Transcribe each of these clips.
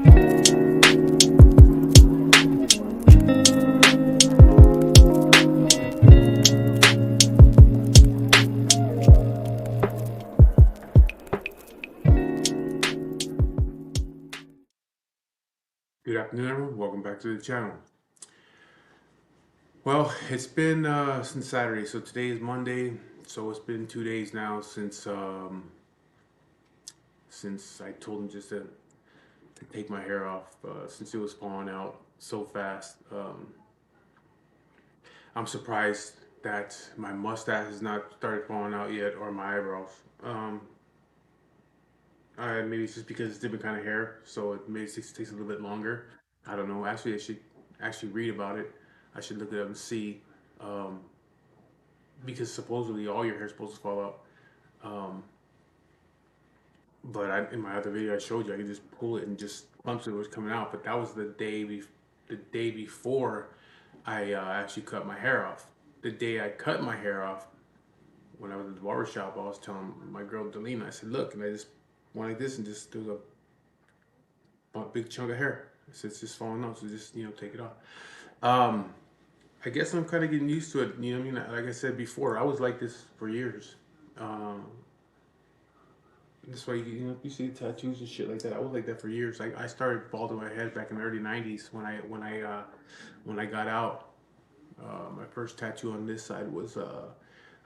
Good afternoon, everyone. Welcome back to the channel. Well, it's been since Saturday, so today is Monday. So it's been 2 days now since I told him just to take my hair off since it was falling out so fast. I'm surprised that my mustache has not started falling out yet, or my eyebrows. Maybe it's just because it's different kind of hair, so it maybe takes a little bit longer. I don't know. Actually, I should actually read about it. I should look it up and see. Um, because supposedly all your hair is supposed to fall out. Um, but in my other video I showed you, I could just pull it and just once it was coming out. But that was the day before I actually cut my hair off. The day I cut my hair off, when I was at the barber shop, I was telling my girl Delina, I said, "Look," and I just went like this, and just there was a big chunk of hair. I said, "It's just falling off, so just take it off." Um, I guess I'm kind of getting used to it. You know what I mean? Like I said before, I was like this for years. Um, That's why you see tattoos and shit like that. I was like that for years. I started balding my head back in the early '90s when I got out. My first tattoo on this side was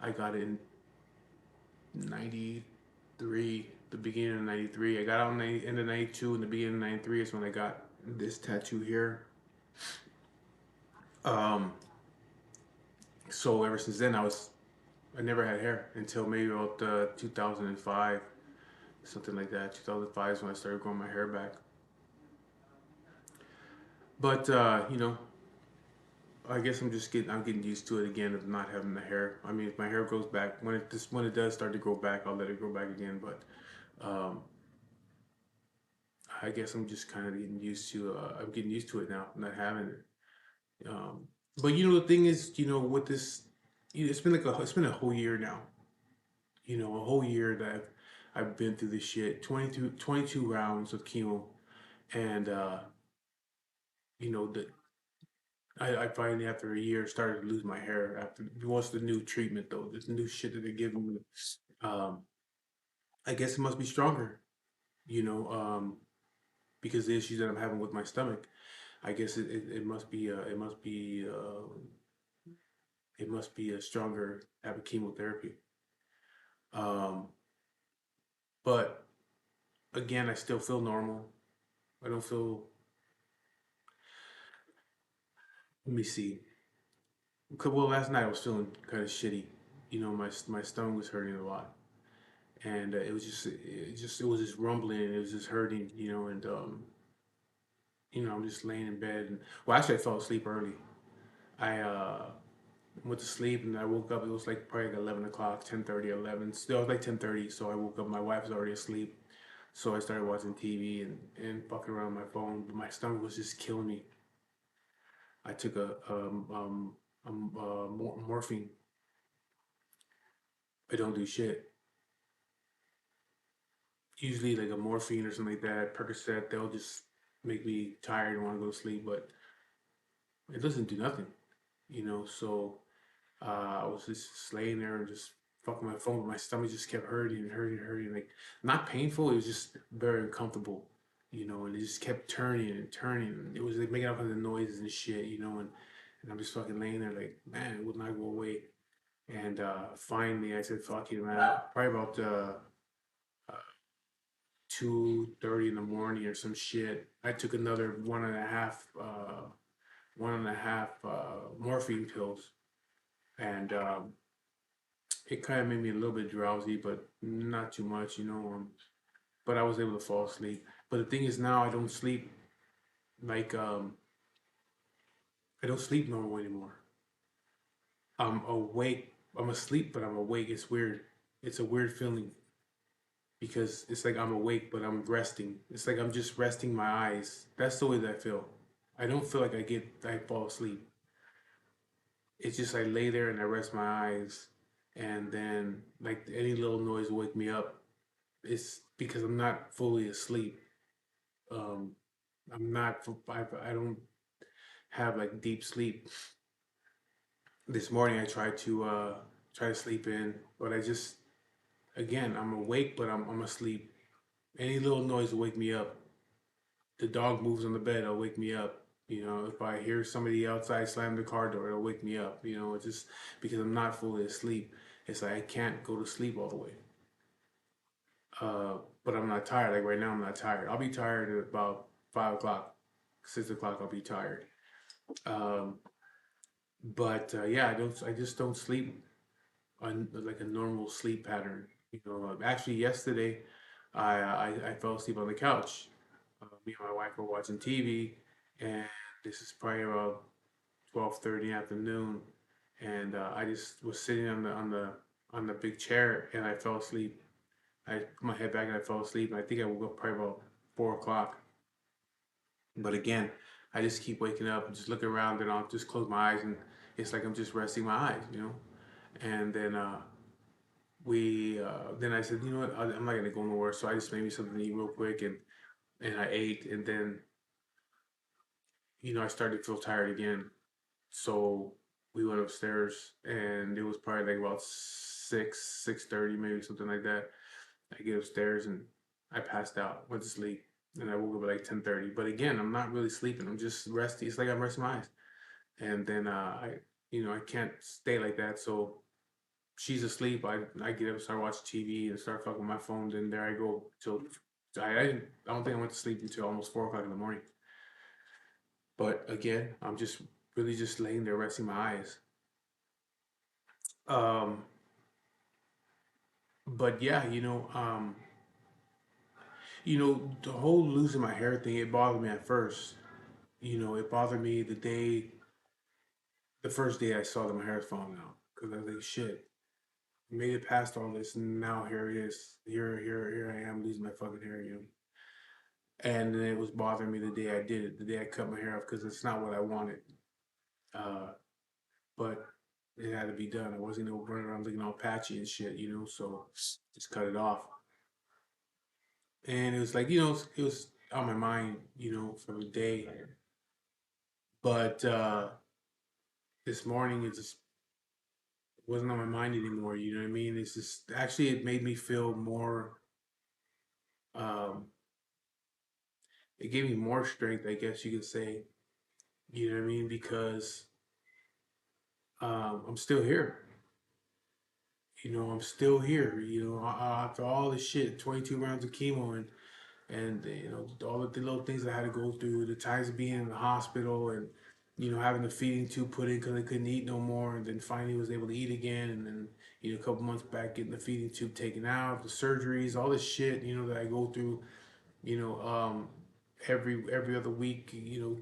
I got it in '93, the beginning of '93. I got out in the end of '92, and the beginning of '93 is when I got this tattoo here. Um, so ever since then, I never had hair until maybe about 2005, something like that. 2005 is when I started growing my hair back. But I guess I'm getting used to it again of not having the hair. I mean, if my hair grows back when it does start to grow back, I'll let it grow back again. But um, I guess I'm just kind of getting used to. I'm getting used to it now, not having it. Um, but the thing is, with this, it's been a whole year now. A whole year that I've been through this shit. 22 rounds of chemo, and the I finally, after a year, started to lose my hair. After what's the new treatment though? This new shit that they're giving me. Um, I guess it must be stronger, you know, because the issues that I'm having with my stomach. I guess it must be it must be a stronger type of chemotherapy. Um, but again, I still feel normal. I don't feel. Let me see. Well, last night I was feeling kind of shitty. My stomach was hurting a lot, and it was just rumbling, and it was just hurting, and I'm just laying in bed, and well, actually, I fell asleep early. I went to sleep, and I woke up. It was like probably like 11 o'clock, 10:30, 11. Still, it was like 10:30, so I woke up. My wife was already asleep, so I started watching TV and fucking around my phone. But my stomach was just killing me. I took morphine. I don't do shit. Usually, like a morphine or something like that, Percocet, they'll just make me tired and want to go to sleep, but it doesn't do nothing. So I was just laying there and just fucking my phone. My stomach just kept hurting and hurting and hurting. Like, not painful, it was just very uncomfortable, and it just kept turning and turning. It was like making all kinds of noises and shit, and I'm just fucking laying there like, man, it would not go away. And finally, I said, fuck you, man. Probably about 2:30 in the morning or some shit. I took another one and a half morphine pills, and it kind of made me a little bit drowsy, but not too much, but I was able to fall asleep. But the thing is, now like I don't sleep normal anymore. I'm awake. I'm asleep, but I'm awake. It's weird. It's a weird feeling because it's like I'm awake, but I'm resting. It's like I'm just resting my eyes. That's the way that I feel. I don't feel like I fall asleep. It's just I lay there and I rest my eyes, and then like any little noise will wake me up. It's because I'm not fully asleep. Um, I'm not. I don't have like deep sleep. This morning I tried to try to sleep in, but I just again I'm awake, but I'm asleep. Any little noise will wake me up. The dog moves on the bed, it'll wake me up. You know, if I hear somebody outside slam the car door, it'll wake me up. You know, it's just because I'm not fully asleep. It's like I can't go to sleep all the way. But I'm not tired. Like right now, I'm not tired. I'll be tired at about 5 o'clock, 6 o'clock. I'll be tired. Um, but yeah, I don't. I just don't sleep on like a normal sleep pattern. You know, actually yesterday, I fell asleep on the couch. Me and my wife were watching TV, and this is probably about 12:30 afternoon, and I just was sitting on the big chair, and I fell asleep. I put my head back and I fell asleep, and I think I woke up probably about 4 o'clock. But again, I just keep waking up and just look around, and I'll just close my eyes, and it's like I'm just resting my eyes, you know. And then we then I said, you know what, I'm not gonna go nowhere, so I just made me something to eat real quick, and I ate, and then I started to feel tired again. So we went upstairs, and it was probably like about 6:30, maybe something like that. I get upstairs and I passed out, went to sleep, and I woke up at like 10:30. But again, I'm not really sleeping. I'm just resting. It's like I'm resting my eyes, and then I can't stay like that. So she's asleep. I get up, start watching TV, and start fucking my phone. Then there I go till I don't think I went to sleep until almost 4 o'clock in the morning. But again, I'm just really just laying there resting my eyes. Um, but yeah, the whole losing my hair thing, it bothered me at first. It bothered me the first day I saw that my hair was falling out. Because I was like, shit, made it past all this, and now here it is. Here I am losing my fucking hair. And then it was bothering me the day I did it, the day I cut my hair off, because it's not what I wanted. Uh, but it had to be done. I wasn't gonna run around looking all patchy and shit. So just cut it off. And it was like, it was on my mind, for the day. But this morning it just wasn't on my mind anymore. You know what I mean? It's just actually it made me feel more. Um, it gave me more strength, I guess you could say. You know what I mean? Because I'm still here. I'm still here. After all this shit, 22 rounds of chemo and all of the little things I had to go through, the times of being in the hospital and having the feeding tube put in because I couldn't eat no more, and then finally was able to eat again, and then a couple months back getting the feeding tube taken out, the surgeries, all this shit that I go through, you know um, every other week,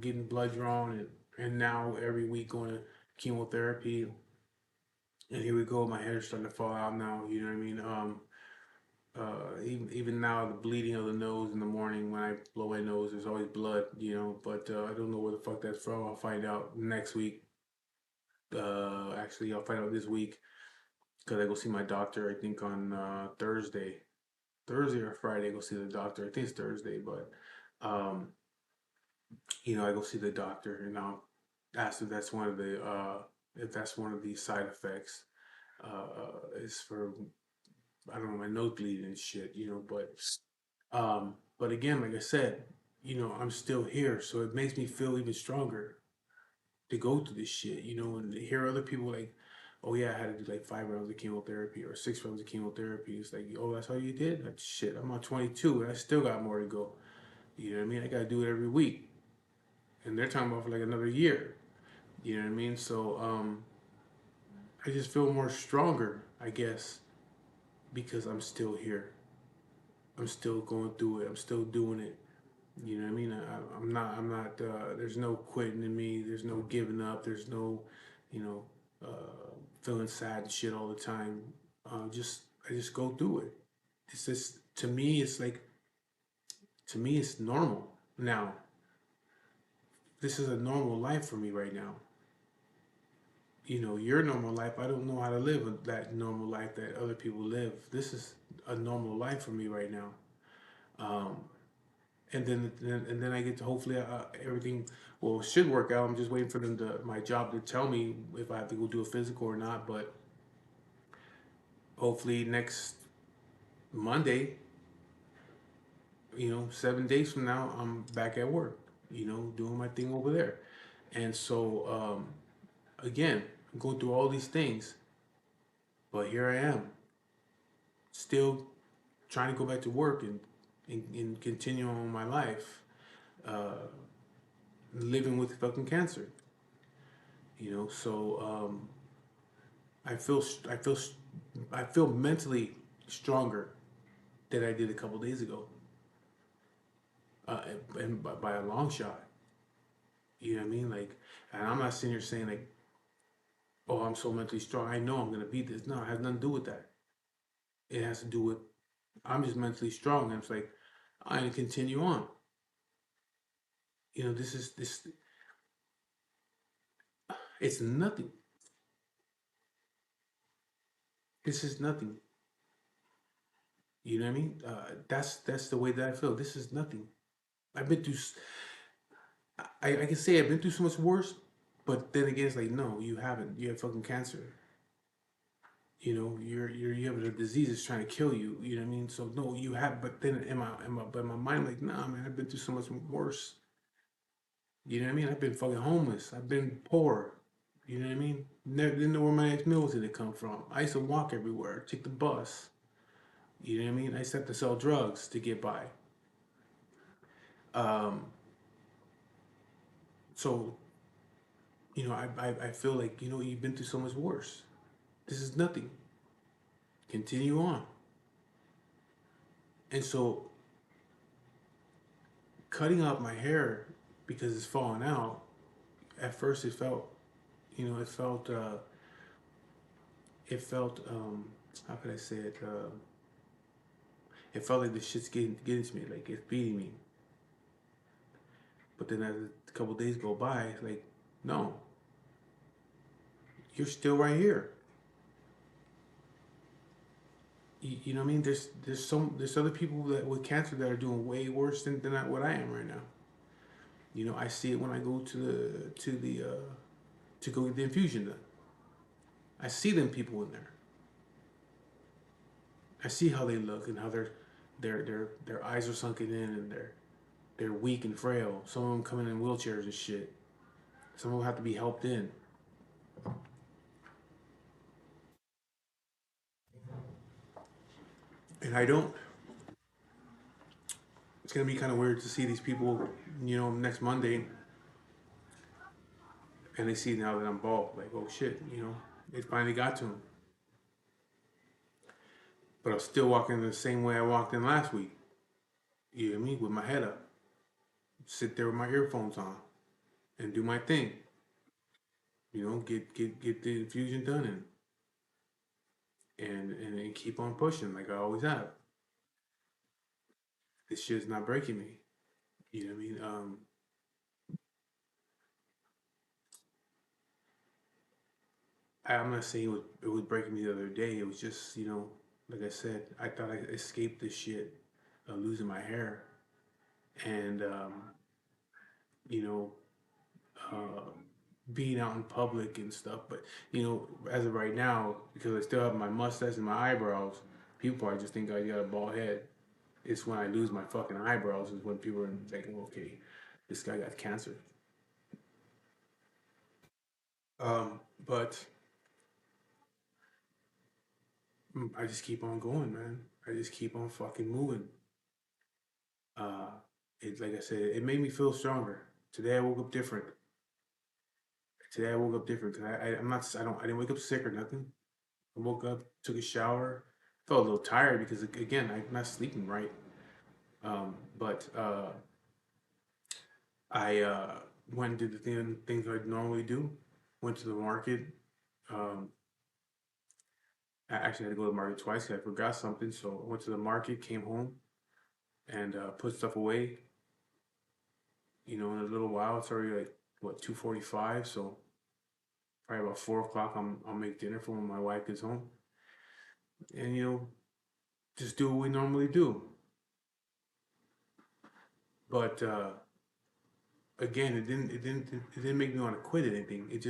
getting blood drawn, and now every week going to chemotherapy, and here we go, my hair's starting to fall out now. You know what I mean? Even now, the bleeding of the nose in the morning when I blow my nose, there's always blood. But I don't know where the fuck that's from. I'll find out next week. Actually, I'll find out this week because I go see my doctor. I think on Thursday or Friday. I go see the doctor. I think it's Thursday, but um, I go see the doctor and I'll ask if that's one of the side effects. Is for I don't know, my nose bleeding and shit. But again, like I said, I'm still here, so it makes me feel even stronger to go through this shit. And to hear other people like, oh yeah, I had to do like 5 rounds of chemotherapy or 6 rounds of chemotherapy. It's like, oh, that's all you did? Like, shit, I'm on 22 and I still got more to go. You know what I mean? I gotta do it every week, and they're talking about for like another year. You know what I mean? So I just feel more stronger, I guess, because I'm still here. I'm still going through it. I'm still doing it. You know what I mean? I'm not, there's no quitting in me. There's no giving up. There's no, you know, feeling sad and shit all the time. I just go through it. It's just, to me, it's normal. Now, this is a normal life for me right now. Your normal life, I don't know how to live that normal life that other people live. This is a normal life for me right now. Um, and then I get to hopefully everything well should work out. I'm just waiting for them to my job to tell me if I have to go do a physical or not. But hopefully next Monday, 7 days from now, I'm back at work. Doing my thing over there. And so again, I'm going through all these things, but here I am, still trying to go back to work and continue on my life, uh, living with fucking cancer. So I feel I feel I feel mentally stronger than I did a couple days ago, uh, and by a long shot. You know what I mean? Like, and I'm not sitting here saying like, "Oh, I'm so mentally strong. I know I'm gonna beat this." No, it has nothing to do with that. It has to do with I'm just mentally strong, and it's like I can continue on. This is this. It's nothing. This is nothing. You know what I mean? That's the way that I feel. This is nothing. I've been through. I can say I've been through so much worse, but then again, it's like no, you haven't. You have fucking cancer. You have a disease that's trying to kill you. You know what I mean? So no, you have. But then but in my mind, like nah, man, I've been through so much worse. You know what I mean? I've been fucking homeless. I've been poor. You know what I mean? Never didn't know where my next meal was gonna come from. I used to walk everywhere, take the bus. You know what I mean? I used to have to sell drugs to get by. Um, so I feel like you've been through so much worse. This is nothing. Continue on. And so cutting off my hair because it's falling out. At first, it felt how could I say it? It felt like the shit's getting to me, like it's beating me. But then as a couple days go by, it's like, no, you're still right here. You know what I mean? There's other people that with cancer that are doing way worse than what I am right now. I see it when I go to go get the infusion done. I see them people in there. I see how they look and how their eyes are sunken in and they're weak and frail. Some of them coming in wheelchairs and shit. Some of them have to be helped in. And I don't. It's gonna be kind of weird to see these people, next Monday, and they see now that I'm bald. Like, oh shit, it finally got to them. But I'm still walking the same way I walked in last week. You know what I mean? With my head up, sit there with my earphones on, and do my thing. Get the infusion done and keep on pushing like I always have. This shit's not breaking me. You know what I mean? I'm not saying it was breaking me the other day. It was just like I said, I thought I escaped this shit of losing my hair, and you know, uh, being out in public and stuff. But as of right now, because I still have my mustache and my eyebrows, people probably just think I got a bald head. It's when I lose my fucking eyebrows is when people are thinking, okay, this guy got cancer. But I just keep on going, man. I just keep on fucking moving. Uh, it like I said, it made me feel stronger. Today I woke up different. Today I woke up different because I'm not I didn't wake up sick or nothing. I woke up, took a shower, felt a little tired because again I'm not sleeping right. But I went and did the things I normally do. Went to the market. Um, I actually had to go to the market twice because I forgot something. So I went to the market, came home, and put stuff away. In a little while, it's already like what 2:45. So probably about 4 o'clock, I'll make dinner for when my wife gets home, and just do what we normally do. But again, it didn't make me want to quit anything. It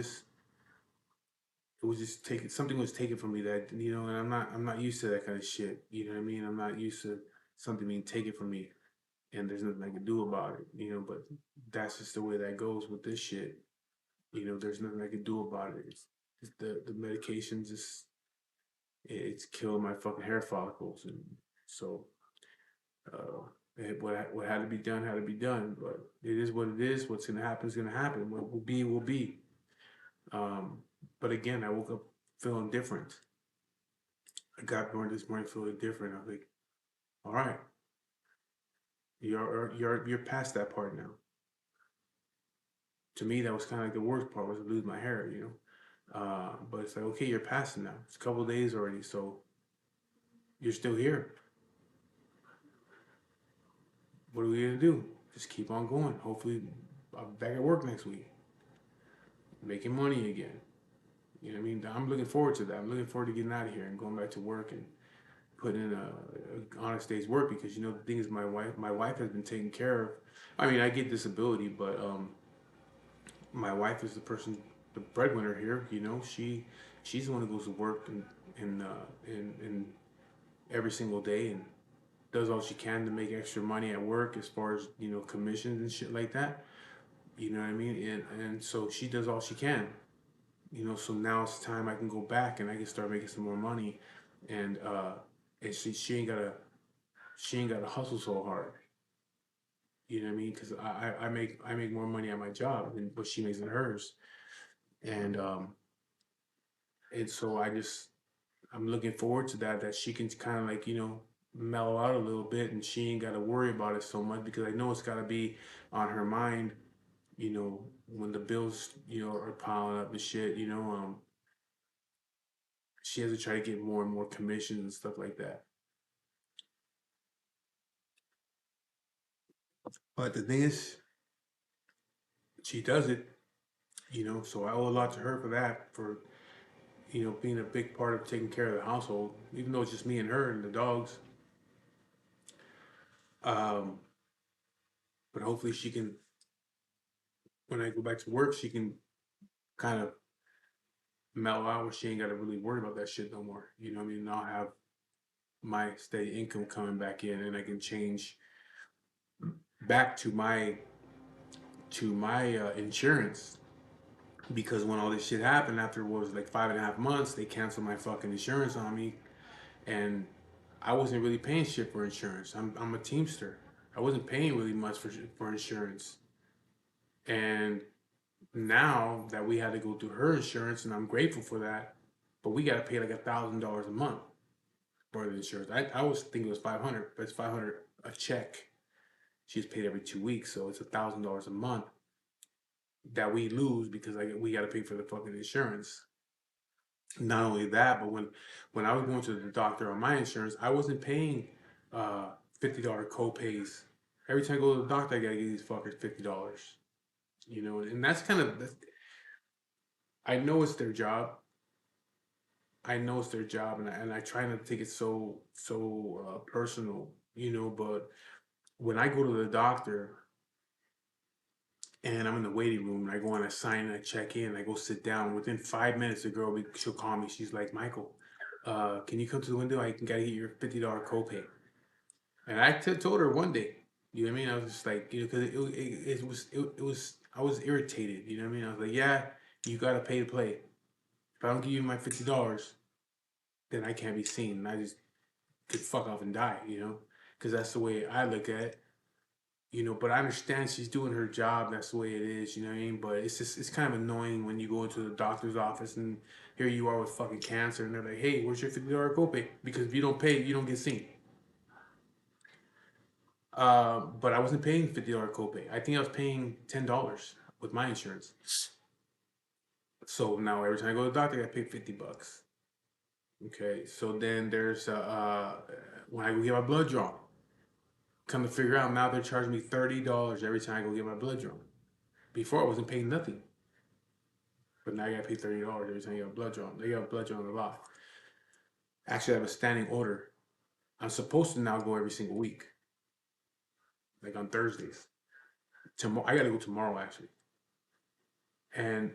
was just taken, something was taken from me that, and I'm not used to that kind of shit. You know what I mean? I'm not used to something being taken from me, and there's nothing I can do about it. But that's just the way that goes with this shit. There's nothing I can do about it. It's the medication just, it's killing my fucking hair follicles, and so what had to be done had to be done. But it is what it is. What's gonna happen is gonna happen. What will be will be. Um, but again, I woke up feeling different. I got born this morning feeling different. I was like, all right, you're past that part now. To me, that was kind of like the worst part, was to lose my hair. But it's like, okay, you're past it now. It's a couple of days already, so you're still here. What are we gonna do? Just keep on going. Hopefully, I'm back at work next week, making money again. You know what I mean? I'm looking forward to that. I'm looking forward to getting out of here and going back to work and putting in a honest day's work, because the thing is, my wife has been taken care of. I mean, I get disability, but my wife is the breadwinner here. She's the one who goes to work and every single day, and does all she can to make extra money at work, as far as commissions and shit like that. You know what I mean? And so she does all she can. So now it's time I can go back and I can start making some more money, and she ain't gotta hustle so hard. You know what I mean? Because I make more money at my job than what she makes in hers, and so I'm looking forward to that she can kind of like mellow out a little bit, and she ain't got to worry about it so much, because I know it's got to be on her mind. When the bills are piling up and shit. She has to try to get more and more commissions and stuff like that. But the thing is, she does it. So I owe a lot to her for that, for being a big part of taking care of the household, even though it's just me and her and the dogs. Um, but hopefully she can, when I go back to work, she can kind of mellow out, where she ain't got to really worry about that shit no more. You know what I mean? And I'll have my steady income coming back in, and I can change back to my insurance, because when all this shit happened, after what was like 5.5 months, they canceled my fucking insurance on me, and I wasn't really paying shit for insurance. I'm a Teamster. I wasn't paying really much for insurance, and now that we had to go through her insurance, and I'm grateful for that, but we got to pay like $1,000 a month for the insurance. I was thinking it was 500, but it's 500 a check. She's paid every 2 weeks, so it's $1,000 a month that we lose, because like we got to pay for the fucking insurance. Not only that, but when I was going to the doctor on my insurance, I wasn't paying $50 co-pays. Every time I go to the doctor, I gotta give these fuckers $50. And I know it's their job. I know it's their job, and I try not to take it so personal. But when I go to the doctor and I'm in the waiting room, and I go on, I sign, and I check in, I go sit down. Within 5 minutes, she'll call me. She's like, Michael, can you come to the window? I can gotta get your $50 copay. And told her one day. You know what I mean? I was just like, because it was I was irritated. You know what I mean? I was like, yeah, you gotta pay to play. If I don't give you my $50, then I can't be seen, and I just could fuck off and die. Because that's the way I look at it. But I understand she's doing her job. That's the way it is. You know what I mean? But it's kind of annoying when you go into the doctor's office, and here you are with fucking cancer, and they're like, hey, where's your $50 copay? Because if you don't pay, you don't get seen. But I wasn't paying $50 copay. I think I was paying $10 with my insurance. So now every time I go to the doctor, I pay $50. Okay, so then there's when I go get my blood drawn. Come to figure out, now they're charging me $30 every time I go get my blood drawn. Before I wasn't paying nothing, but now I gotta pay $30 every time I get my blood drawn. They got blood drawn a lot. Actually, I have a standing order. I'm supposed to now go every single week. like on Thursdays. Tomorrow, I gotta go tomorrow actually. And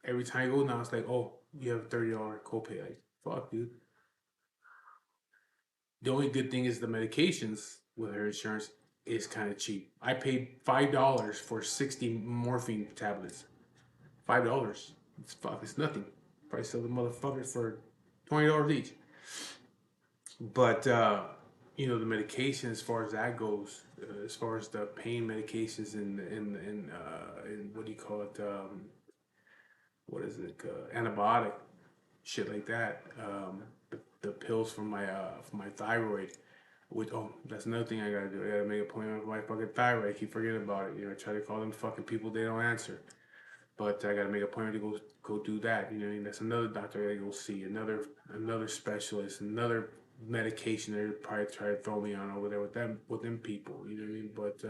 every time I go now, it's like, oh, you have a $30 copay. Like, fuck, dude. The only good thing is the medications with her insurance is kind of cheap. I paid $5 for 60 morphine tablets. $5. It's fuck. It's nothing. Probably sell the motherfuckers for $20 each. But the medication, as far as that goes, as far as the pain medications and what do you call it? What is it? Antibiotic shit like that. The pills for my thyroid. Which, that's another thing I gotta do. I gotta make an appointment with my fucking thyroid. I keep forgetting about it. I try to call them fucking people, they don't answer. But I gotta make an appointment to go do that. You know what I mean? That's another doctor I gotta go see. Another specialist. Another medication they're probably try to throw me on over there with them people. You know what I mean? But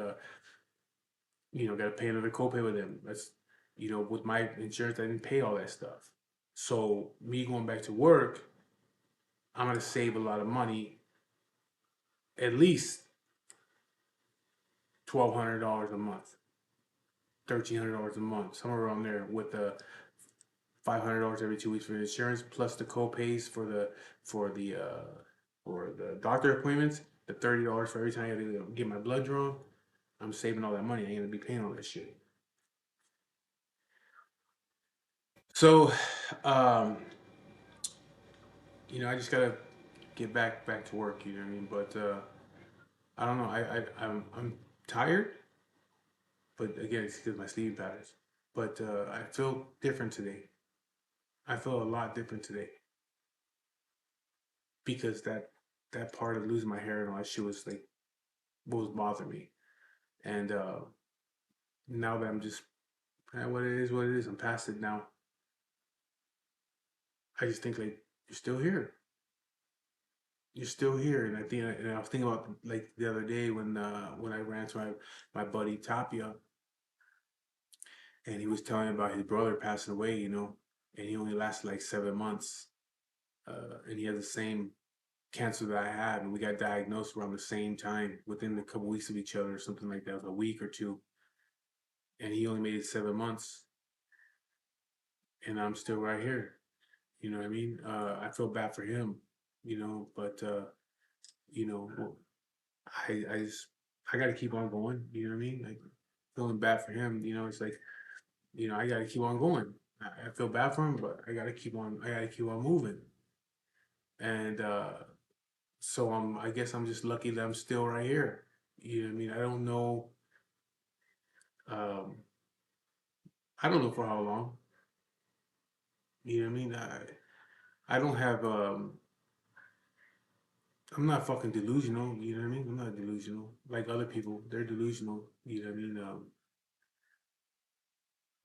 gotta pay another copay with them. That's with my insurance, I didn't pay all that stuff. So me going back to work, I'm gonna save a lot of money, at least $1,200 a month, $1,300 a month, somewhere around there, with the $500 every 2 weeks for insurance, plus the co-pays for the doctor appointments, the $30 for every time I have to get my blood drawn. I'm saving all that money. I ain't gonna be paying all that shit. So, um, I just gotta get back to work. You know what I mean? But I don't know. I'm tired, but again, it's because my sleeping patterns. But I feel different today. I feel a lot different today because that part of losing my hair and all that shit was like what was bothering me. And now that I'm just what it is. I'm past it now. I just think like you're still here. You're still here, and I was thinking about like the other day when I ran to my buddy Tapia, and he was telling me about his brother passing away, and he only lasted like 7 months, and he had the same cancer that I had, and we got diagnosed around the same time, within a couple weeks of each other, or something like that, a week or two, and he only made it 7 months, and I'm still right here. You know what I mean? I feel bad for him, but you know, I got to keep on going. You know what I mean? Like feeling bad for him. It's like I got to keep on going. I feel bad for him, but I got to keep on. I got to keep on moving. And so I guess I'm just lucky that I'm still right here. You know what I mean? Um, I don't know for how long. You know what I mean? I don't have. I'm not fucking delusional. You know what I mean? I'm not delusional like other people. They're delusional. You know what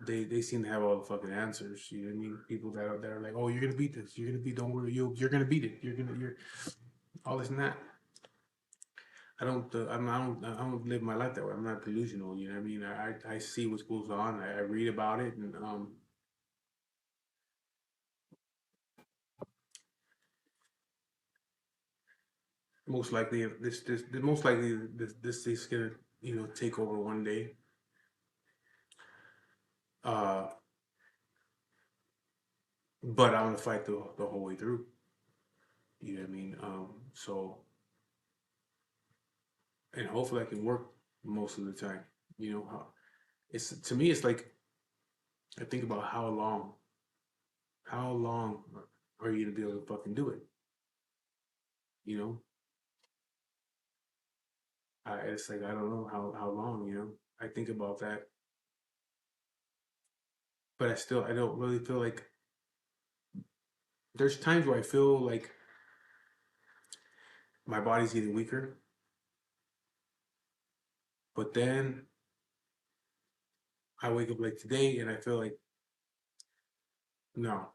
I mean? They seem to have all the fucking answers. You know what I mean? People that are like, oh, you're gonna beat this. You're gonna beat. Don't worry. You're gonna beat it. You're all this and that. I don't live my life that way. I'm not delusional. You know what I mean? I see what goes on. I read about it, and most likely most likely this is gonna take over one day. Uh, but I'm gonna fight the whole way through. You know what I mean? So and hopefully I can work most of the time. How it's to me it's like I think about how long are you gonna be able to fucking do it? You know, it's like I don't know how long. I think about that, but I don't really feel like there's times where I feel like my body's getting weaker, but then I wake up like today and I feel like no,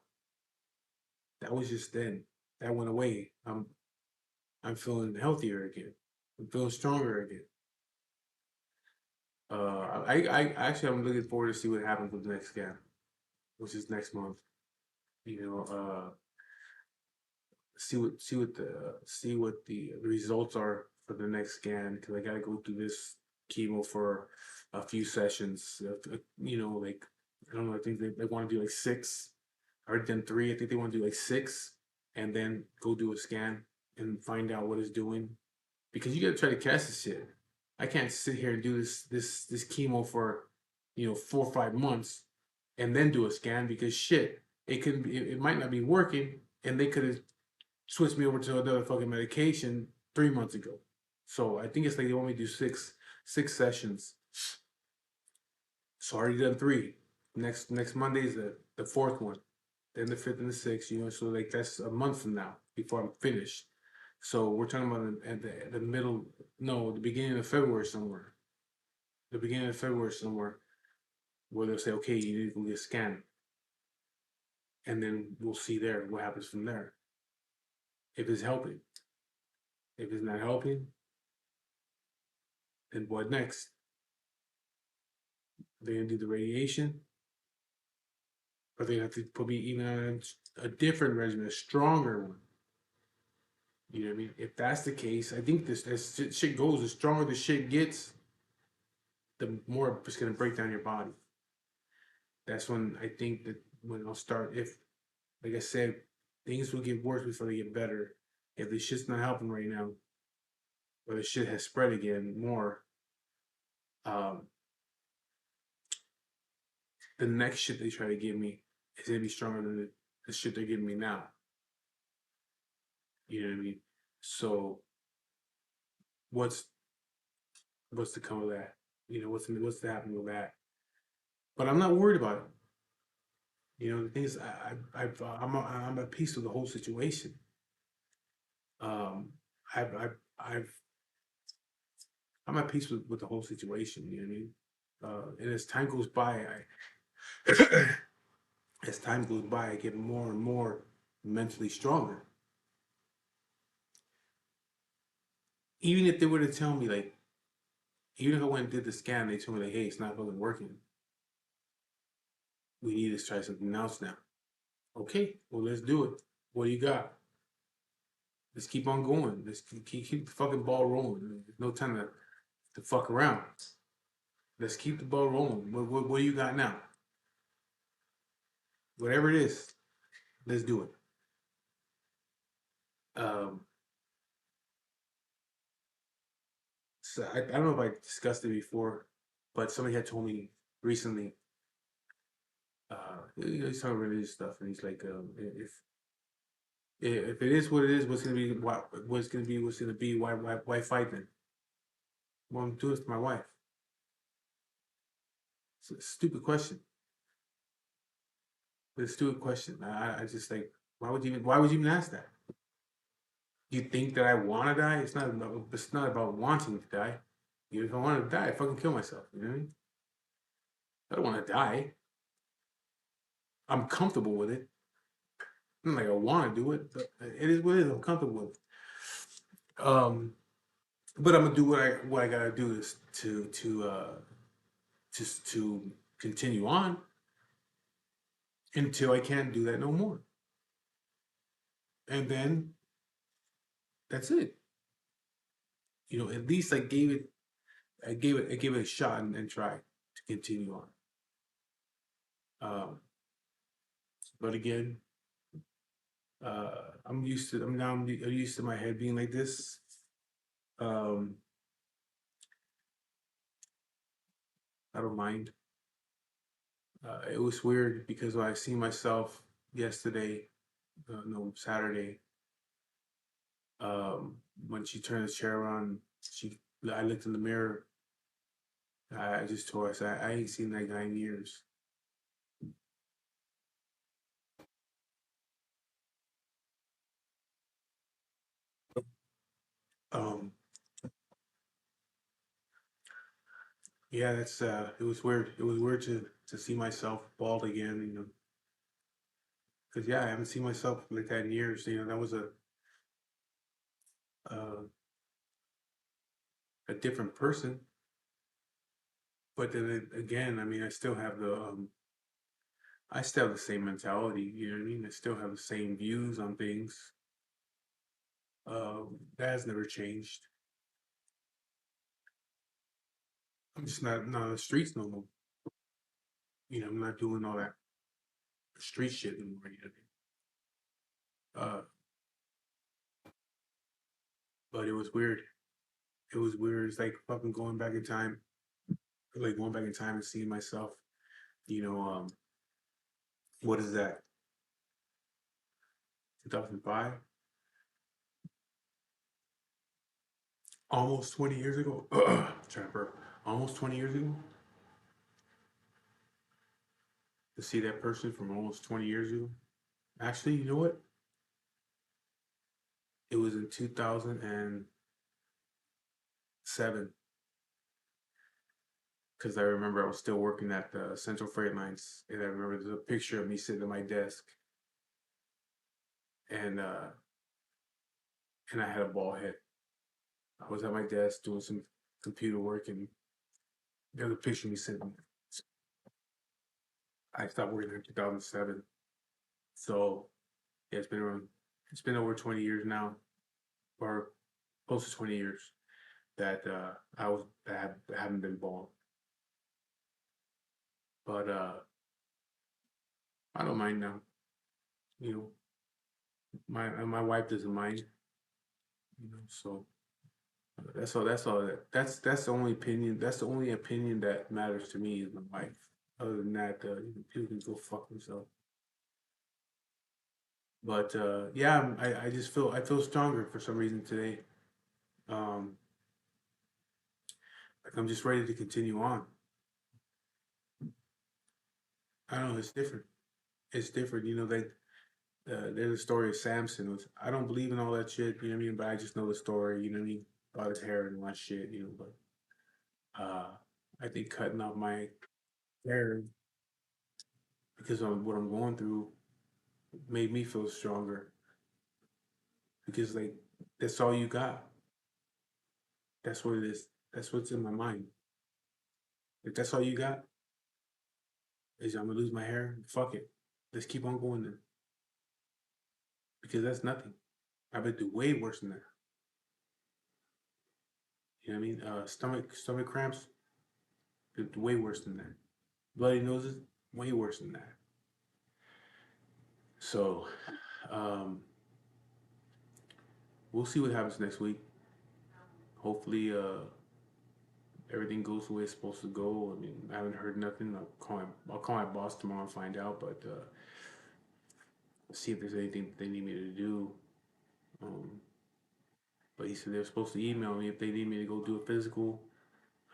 that was just then. That went away. I'm feeling healthier again. I'm feeling stronger again. I'm looking forward to see what happens with the next scan, which is next month. You know, see what the results are for the next scan because I got to go through this chemo for a few sessions. Like I don't know. I think they want to do like six. I already done three. I think they want to do like six, and then go do a scan and find out what it's doing. Because you got to try to catch this shit. I can't sit here and do this chemo for 4 or 5 months and then do a scan because shit, it might not be working, and they could have switched me over to another fucking medication 3 months ago. So I think it's like they want me to do six sessions. So I already done three. Next Monday is the fourth one. Then the fifth and the sixth, so like that's a month from now before I'm finished. So we're talking about at the middle, no, the beginning of February somewhere. The beginning of February somewhere, where they'll say, okay, you need to go get scanned. And then we'll see there what happens from there. If it's helping. If it's not helping, then what next? They're gonna do the radiation, or they have to put me even on a different regimen, a stronger one. You know what I mean? If that's the case, I think this as shit goes, the stronger the shit gets, the more it's gonna break down your body. That's when I think that when I'll start. If, like I said, things will get worse before they get better. If the shit's not helping right now, or the shit has spread again more, um, the next shit they try to give me is gonna be stronger than the shit they're giving me now. You know what I mean? So what's to come of that? What's to happen with that? But I'm not worried about it. The thing is, I'm at peace with the whole situation. Um, I've I'm at peace with the whole situation. You know what I mean? And as time goes by, I get more and more mentally stronger. Even if they were to tell me, like, even if I went and did the scan, they told me, like, hey, it's not really working. We need to try something else now. Okay, well, let's do it. What do you got? Let's keep on going. Let's keep the fucking ball rolling. There's no time to fuck around. Let's keep the ball rolling. What do you got now? Whatever it is, let's do it. Um, so I don't know if I discussed it before, but somebody had told me recently. He's talking religious stuff, and he's like, if it is what it is, what's gonna be? What's gonna be? What's gonna be? Why fight then? Well, I'm doing this to my wife. It's a stupid question. It's a stupid question. I just like, why would you even ask that? You think that I want to die? It's not about wanting to die. If I want to die, I fucking kill myself. You know what I mean? I don't want to die. I'm comfortable with it. Not like I want to do it, but it is what it is. I'm comfortable with it. But I'm gonna do what I gotta do is just to continue on until I can't do that no more. And then that's it. At least I gave it a shot and tried to continue on. Um, but again, I'm used to my head being like this. Um, I don't mind. It was weird because when I see myself yesterday, no, Saturday, when she turned the chair around, I looked in the mirror. I just told her, I said, I ain't seen that guy in years. Um, yeah, it was weird. It was weird to see myself bald again, because yeah, I haven't seen myself like that in years. That was uh, a different person. But then again, I mean, I still have the same mentality. You know what I mean? I still have the same views on things. That has never changed. I'm just not on the streets no more. I'm not doing all that street shit anymore. Uh, but it was weird. It was weird. It's like fucking going back in time, like going back in time and seeing myself. You know, what is that? 2005, almost 20 years ago. Trying to burp. Almost 20 years ago. To see that person from almost 20 years ago. Actually, you know what? It was in 2007 because I remember I was still working at the Central Freight Lines, and I remember there's a picture of me sitting at my desk, and uh, and I had a bald head. I was at my desk doing some computer work, and there's a picture of me sitting. I stopped working in 2007, so yeah, it's been over 20 years now, or close to 20 years that I haven't been bald, but I don't mind now. You know, my wife doesn't mind. So that's all. That's the only opinion. That's the only opinion that matters to me is my wife. Other than that, people can go fuck themselves. But yeah, I just I feel stronger for some reason today. Um, like I'm just ready to continue on. I don't know. It's different. It's different. Like there's a story of Samson. I don't believe in all that shit. You know what I mean? But I just know the story. You know what I mean? About his hair and all that shit. But uh, I think cutting off my hair because of what I'm going through made me feel stronger because like that's all you got. That's what it is. That's what's in my mind. If that's all you got, is I'm gonna lose my hair. Fuck it. Let's keep on going then. Because that's nothing. I've been through way worse than that. You know what I mean? Stomach cramps, way worse than that. Bloody noses, way worse than that. So, um, we'll see what happens next week. Hopefully, everything goes the way it's supposed to go. I mean, I haven't heard nothing. I'll call my boss tomorrow and find out. But see if there's anything they need me to do. Um, but he said they're supposed to email me if they need me to go do a physical.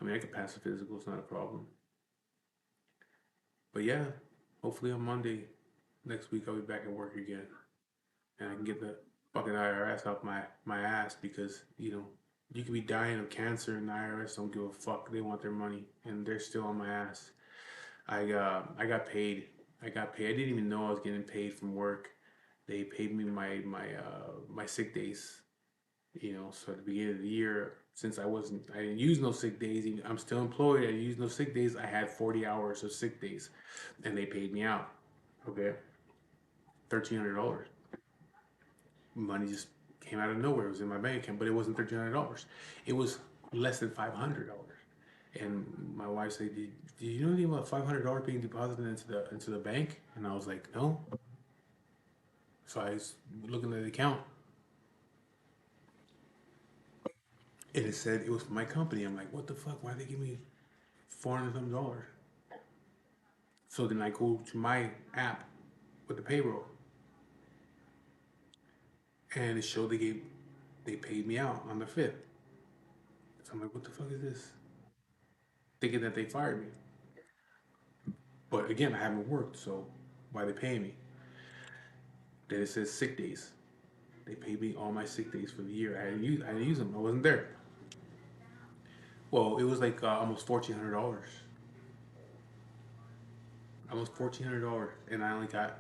I mean, I can pass a physical; it's not a problem. But yeah, hopefully on Monday next week I'll be back at work again, and I can get the fucking IRS off my ass because you could be dying of cancer and the IRS don't give a fuck. They want their money and they're still on my ass. I got paid. I got paid. I didn't even know I was getting paid from work. They paid me my sick days. So at the beginning of the year, since I didn't use no sick days. I'm still employed. I didn't use no sick days. I had 40 hours of sick days, and they paid me out. Okay, $1,300. Money just came out of nowhere. It was in my bank account, but it wasn't $1,300. It was less than $500. And my wife said, "Did you know anything about $500 being deposited into the bank?" And I was like, "No." So I was looking at the account, and it said it was for my company. I'm like, "What the fuck? Why did they give me $400 something?" So then I go to my app with the payroll, and it showed they paid me out on the 5th. So I'm like, "What the fuck is this?" Thinking that they fired me. But again, I haven't worked, so why are they paying me? Then it says sick days. They paid me all my sick days for the year. I didn't use them. I wasn't there. Well, it was like almost $1,400. Almost $1,400, and I only got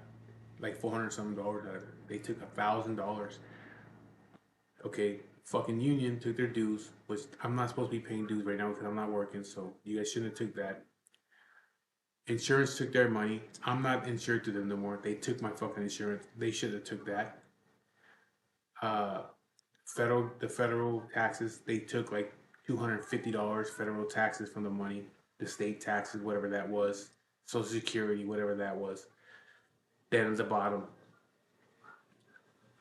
like 400 something dollars out of it. They took $1,000. Okay, fucking union took their dues, which I'm not supposed to be paying dues right now because I'm not working. So you guys shouldn't have took that. Insurance took their money. I'm not insured to them no more. They took my fucking insurance. They should have took that. Uh, the federal taxes they took like $250 federal taxes from the money, the state taxes, whatever that was, Social Security, whatever that was. Then at the bottom,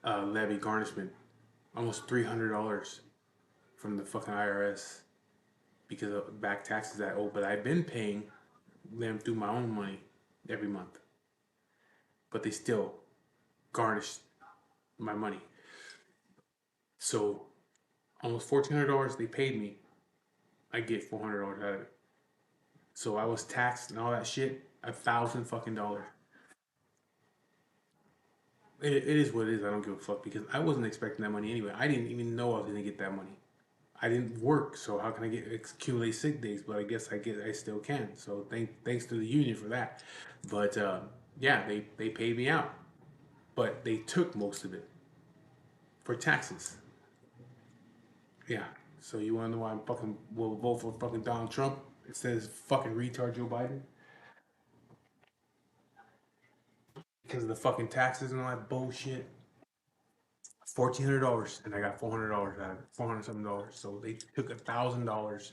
levy garnishment, almost $300 from the fucking IRS because of back taxes I owe. But I've been paying them through my own money every month, but they still garnish my money. So almost $1,400 they paid me. I get $400 out of it. So I was taxed and all that shit, $1,000 fucking. It is what it is. I don't give a fuck because I wasn't expecting that money anyway. I didn't even know I was gonna get that money. I didn't work, so how can I get accumulate sick days? But I guess I still can. So thanks to the union for that. But yeah, they paid me out, but they took most of it for taxes. Yeah. So you wanna know why I'm fucking will vote for fucking Donald Trump? It says fucking retard Joe Biden because of the fucking taxes and all that bullshit. $1,400 and I got $400 out of it, 400 something dollars. So they took $1,000.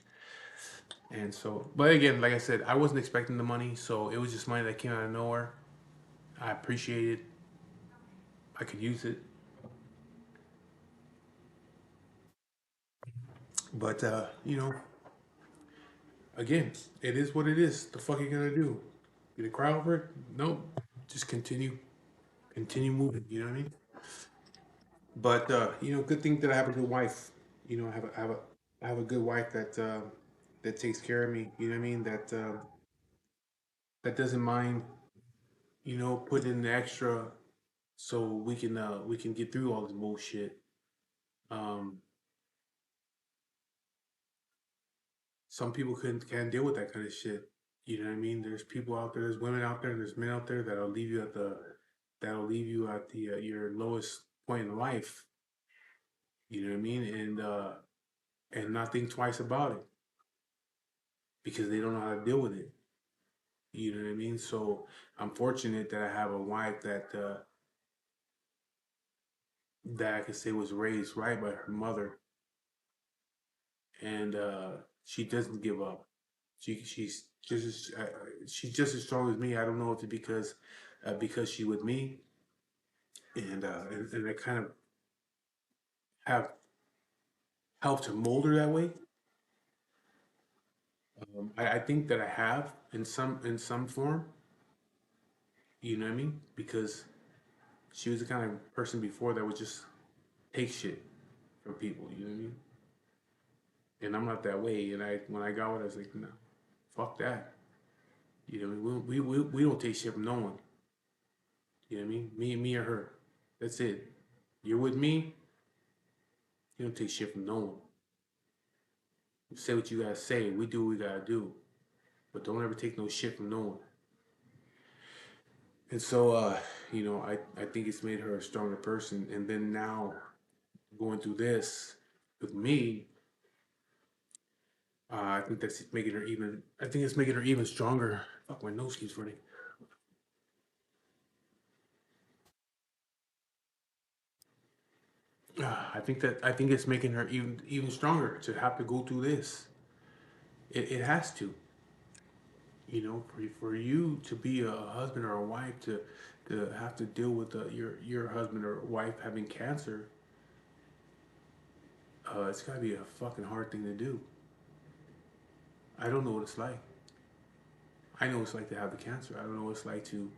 And so, but again, like I said, I wasn't expecting the money, so it was just money that came out of nowhere. I appreciate it. I could use it, but again, it is what it is. The fuck are you gonna do? You gonna cry over it? Nope. Just continue moving. You know what I mean? But good thing that I have a good wife. I have a good wife that takes care of me. You know what I mean? That doesn't mind. Put in the extra so we can get through all this bullshit. Um, some people can't deal with that kind of shit. You know what I mean? There's people out there, there's women out there, and there's men out there that'll leave you at the your lowest point in life. You know what I mean? And not think twice about it because they don't know how to deal with it. You know what I mean? So I'm fortunate that I have a wife that I could say was raised right by her mother, and she doesn't give up. She's just as strong as me. I don't know if it's because she with me, and I kind of have helped to mold her that way. I think that I have in some form. You know what I mean? Because she was the kind of person before that would just take shit from people. You know what I mean? And I'm not that way. And when I got with her, I was like, no, fuck that. You know, what I mean? We don't take shit from no one. You know what I mean? Me or her. That's it. You're with me. You don't take shit from no one. You say what you gotta say. We do what we gotta do. But don't ever take no shit from no one. And so, I think it's made her a stronger person. And then now, going through this with me, I think that's making her even. I think it's making her even stronger. Fuck, my nose keeps running. I think it's making her even stronger to have to go through this. It has to. For you to be a husband or a wife to have to deal with your husband or wife having cancer, it's gotta be a fucking hard thing to do. I don't know what it's like. I know what it's like to have the cancer. I don't know what it's like to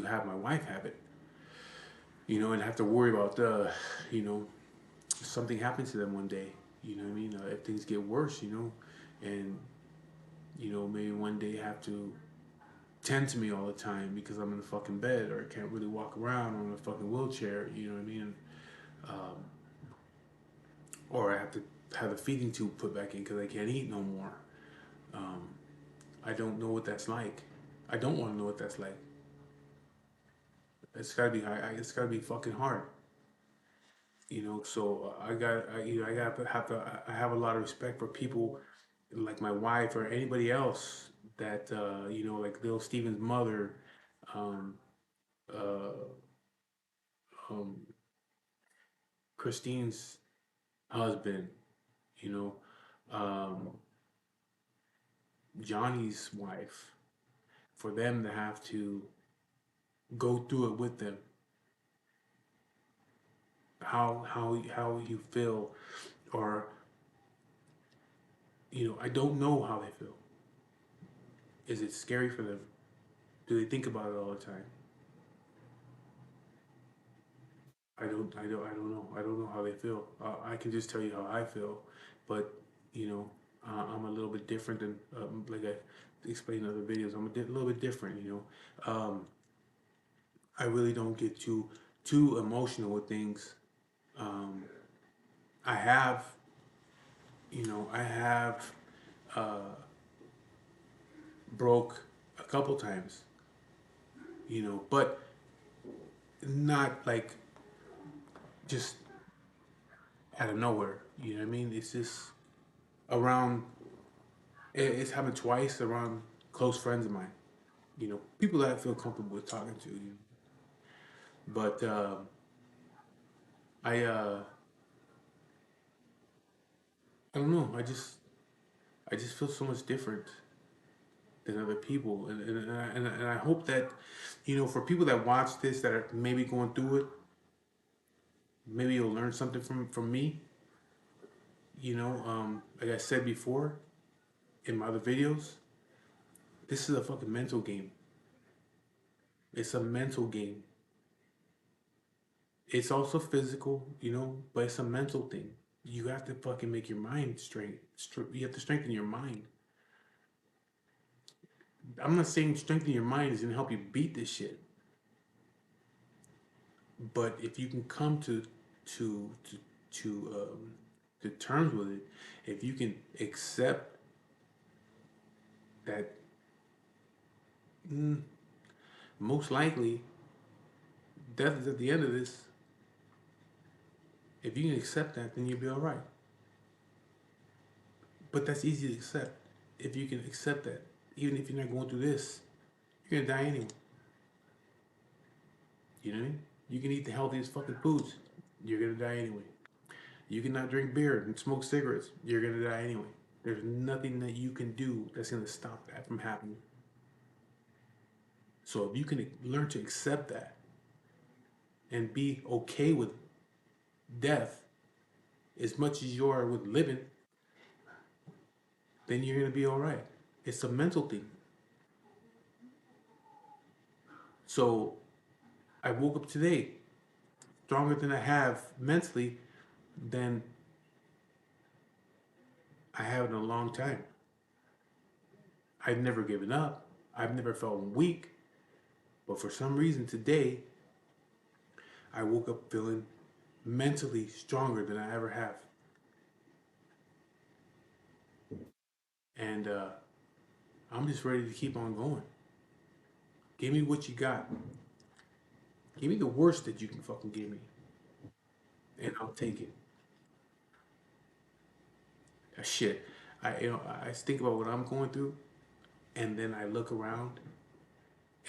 have my wife have it. And have to worry about you know, something happens to them one day. You know what I mean? If things get worse, and maybe one day have to tend to me all the time because I'm in a fucking bed or I can't really walk around. I'm in a fucking wheelchair. You know what I mean? Um, or I have to have the feeding tube put back in because I can't eat no more. Um, I don't know what that's like. I don't want to know what that's like. It's gotta be. It's gotta be fucking hard. So I got to have to. I have a lot of respect for people like my wife or anybody else that like Lil Steven's mother, um, uh, um, Christine's husband. you know, Johnny's wife, for them to have to go through it with them, how you feel, or I don't know how they feel. Is it scary for them? Do they think about it all the time? I don't know. I don't know how they feel. I can just tell you how I feel, but you know, I'm a little bit different than like I explained in other videos. I'm a little bit different. I really don't get too emotional with things. Um, I have, I have uh, broke a couple times, but not like just out of nowhere. You know what I mean? It's just around. It's happened twice around close friends of mine. People that I feel comfortable with talking to. But I I don't know. I just feel so much different than other people, and I hope that for people that watch this that are maybe going through it, maybe you'll learn something from me. Like I said before in my other videos, this is a fucking mental game. It's a mental game. It's also physical, but it's a mental thing. You have to fucking make your mind straight. You have to strengthen your mind. I'm not saying strengthen your mind is gonna help you beat this shit, but if you can come to to to terms with it, if you can accept that, mm, most likely death is at the end of this. If you can accept that, then you'll be all right. But that's easy to accept. If you can accept that, even if you're not going through this, you're gonna die anyway. You know what I mean? You can eat the healthiest fucking foods, you're gonna die anyway. You cannot drink beer and smoke cigarettes, you're gonna die anyway. There's nothing that you can do that's gonna stop that from happening. So if you can learn to accept that and be okay with death as much as you are with living, then you're gonna be all right. It's a mental thing. So I woke up today stronger than I have mentally than I have in a long time. I've never given up. I've never felt weak. But for some reason today, I woke up feeling mentally stronger than I ever have. And I'm just ready to keep on going. Give me what you got. Give me the worst that you can fucking give me. And I'll take it. Shit. I think about what I'm going through, and then I look around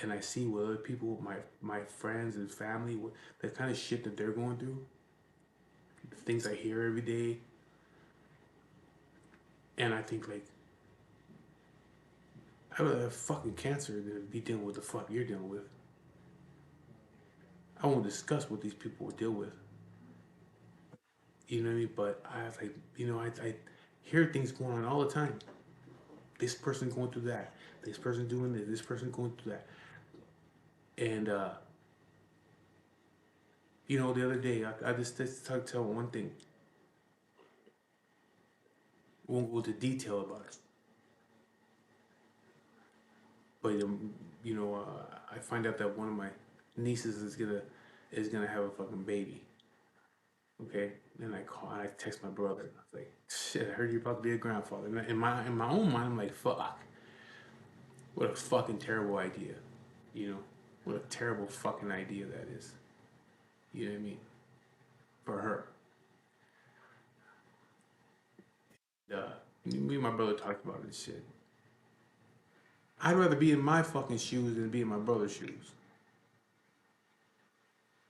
and I see what other people, my friends and family, the kind of shit that they're going through, the things I hear every day, and I think like, I would have fucking cancer than be dealing with the fuck you're dealing with. I won't discuss what these people will deal with. You know what I mean? But I have like, I hear things going on all the time. This person going through that. This person doing this. This person going through that. And the other day I just tell one thing. Won't go into detail about it. But I find out that one of my nieces is gonna have a fucking baby. Okay, and I text my brother. I was like, "Shit, I heard you're about to be a grandfather." And in my own mind, I'm like, "Fuck, what a fucking terrible idea." What a terrible fucking idea that is. You know what I mean? For her. Me and my brother talked about this shit. I'd rather be in my fucking shoes than be in my brother's shoes.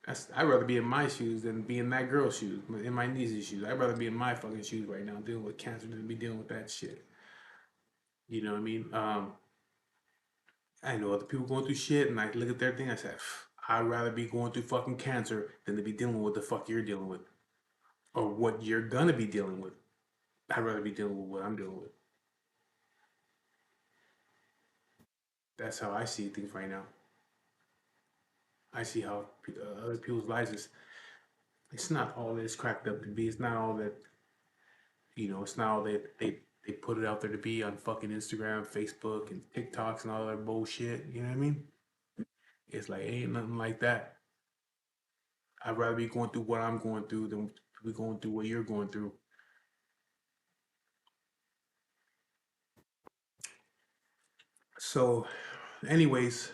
I'd rather be in my shoes than be in that girl's shoes, in my niece's shoes. I'd rather be in my fucking shoes right now dealing with cancer than be dealing with that shit. You know what I mean? I know other people going through shit, and I look at their thing. I said, I'd rather be going through fucking cancer than to be dealing with what the fuck you're dealing with, or what you're gonna be dealing with. I'd rather be dealing with what I'm dealing with. That's how I see things right now. I see how other people's lives is. It's not all that it's cracked up to be. It's not all that It's not all that they put it out there to be on fucking Instagram, Facebook, and TikToks and all that bullshit. You know what I mean? It's like ain't nothing like that. I'd rather be going through what I'm going through than be going through what you're going through. So, anyways,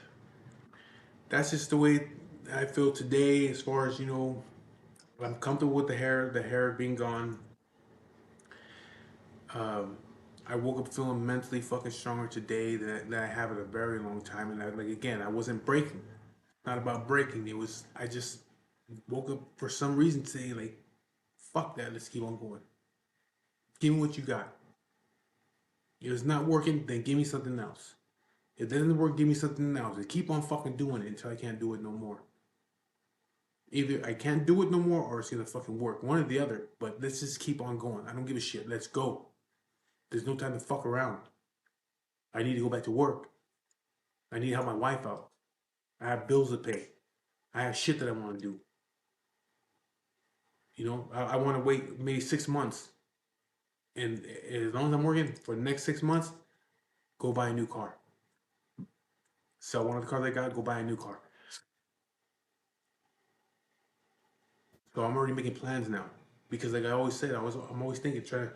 that's just the way I feel today. As far as I'm comfortable with the hair being gone. Um, I woke up feeling mentally fucking stronger today than I have in a very long time. And again, I wasn't breaking. Not about breaking. I just woke up for some reason today, like, fuck that, let's keep on going. Give me what you got. If it's not working, then give me something else. If it doesn't work, give me something else. And keep on fucking doing it until I can't do it no more. Either I can't do it no more or it's gonna fucking work. One or the other. But let's just keep on going. I don't give a shit. Let's go. There's no time to fuck around. I need to go back to work. I need to help my wife out. I have bills to pay. I have shit that I want to do. I want to wait maybe 6 months. And as long as I'm working for the next 6 months, go buy a new car. Sell one of the cars I got, go buy a new car. So I'm already making plans now. Because like I always said, I'm always thinking, trying to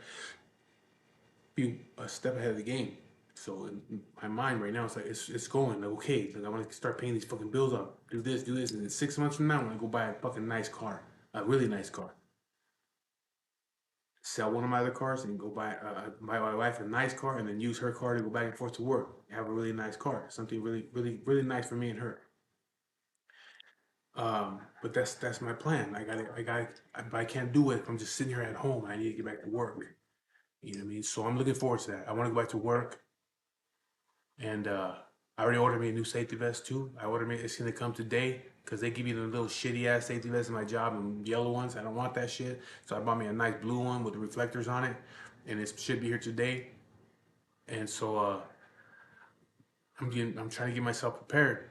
be a step ahead of the game. So in my mind right now, it's like it's going like, okay. Like I want to start paying these fucking bills up. Do this, and then 6 months from now, I want to go buy a fucking nice car, a really nice car. Sell one of my other cars and go buy my wife a nice car, and then use her car to go back and forth to work. Have a really nice car, something really, really, really nice for me and her. But that's my plan. I can't do it if I'm just sitting here at home. I need to get back to work. You know what I mean? So I'm looking forward to that. I want to go back to work, and I already ordered me a new safety vest too. I ordered me. It's gonna come today because they give you the little shitty ass safety vests in my job and yellow ones. I don't want that shit. So I bought me a nice blue one with the reflectors on it, and it should be here today. And so I'm trying to get myself prepared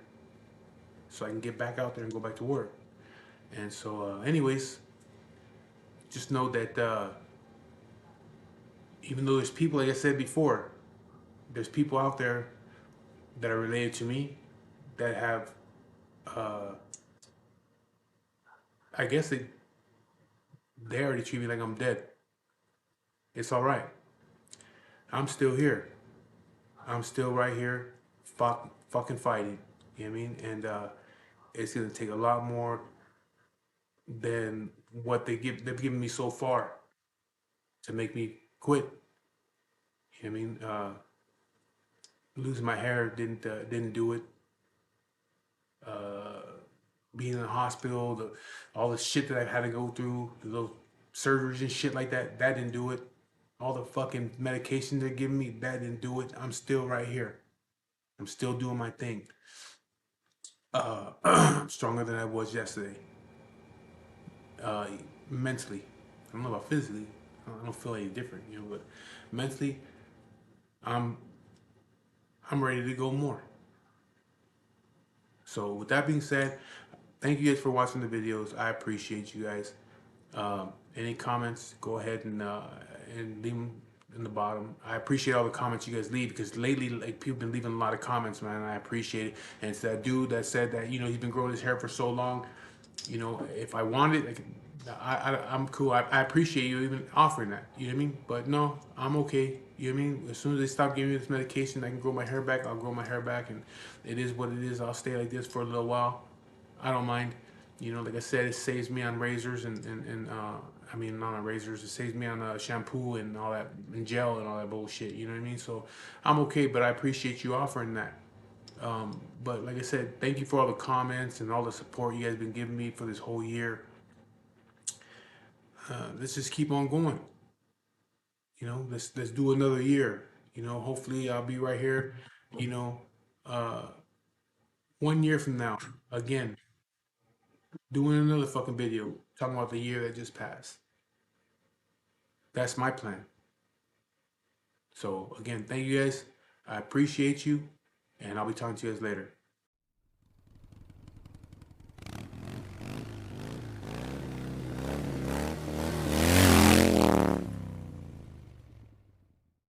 so I can get back out there and go back to work. And so, anyways, just know that even though there's people, like I said before, there's people out there that are related to me that have, uh, I guess they already treat me like I'm dead. It's all right. I'm still here. I'm still right here, fucking fighting. You know what I mean? And it's gonna take a lot more than what they've given me so far to make me quit. You know what I mean? Losing my hair didn't do it. Uh, Being in the hospital, all the shit that I've had to go through, those surgeries and shit like that didn't do it. All the fucking medication they're giving me, that didn't do it. I'm still right here. I'm still doing my thing. I'm stronger than I was yesterday. Uh, Mentally, I don't know about physically. I don't feel any different, but mentally, I'm I'm ready to go more. So with that being said, thank you guys for watching the videos. I appreciate you guys. Any comments, go ahead and leave them in the bottom. I appreciate all the comments you guys leave because lately, like, people been leaving a lot of comments, man. And I appreciate it. And it's that dude that said that he's been growing his hair for so long. If I wanted, like, I'm cool. I appreciate you even offering that. You know what I mean? But no, I'm okay. You know what I mean? As soon as they stop giving me this medication, I can grow my hair back. I'll grow my hair back, and it is what it is. I'll stay like this for a little while. I don't mind. Like I said, it saves me on razors and I mean, not on razors. It saves me on shampoo and all that, and gel and all that bullshit. You know what I mean? So I'm okay, but I appreciate you offering that. But like I said, thank you for all the comments and all the support you guys been giving me for this whole year. Let's just keep on going. You know, let's do another year. You know, hopefully I'll be right here. You know, uh, 1 year from now, again, doing another fucking video talking about the year that just passed. That's my plan. So again, thank you guys. I appreciate you, and I'll be talking to you guys later.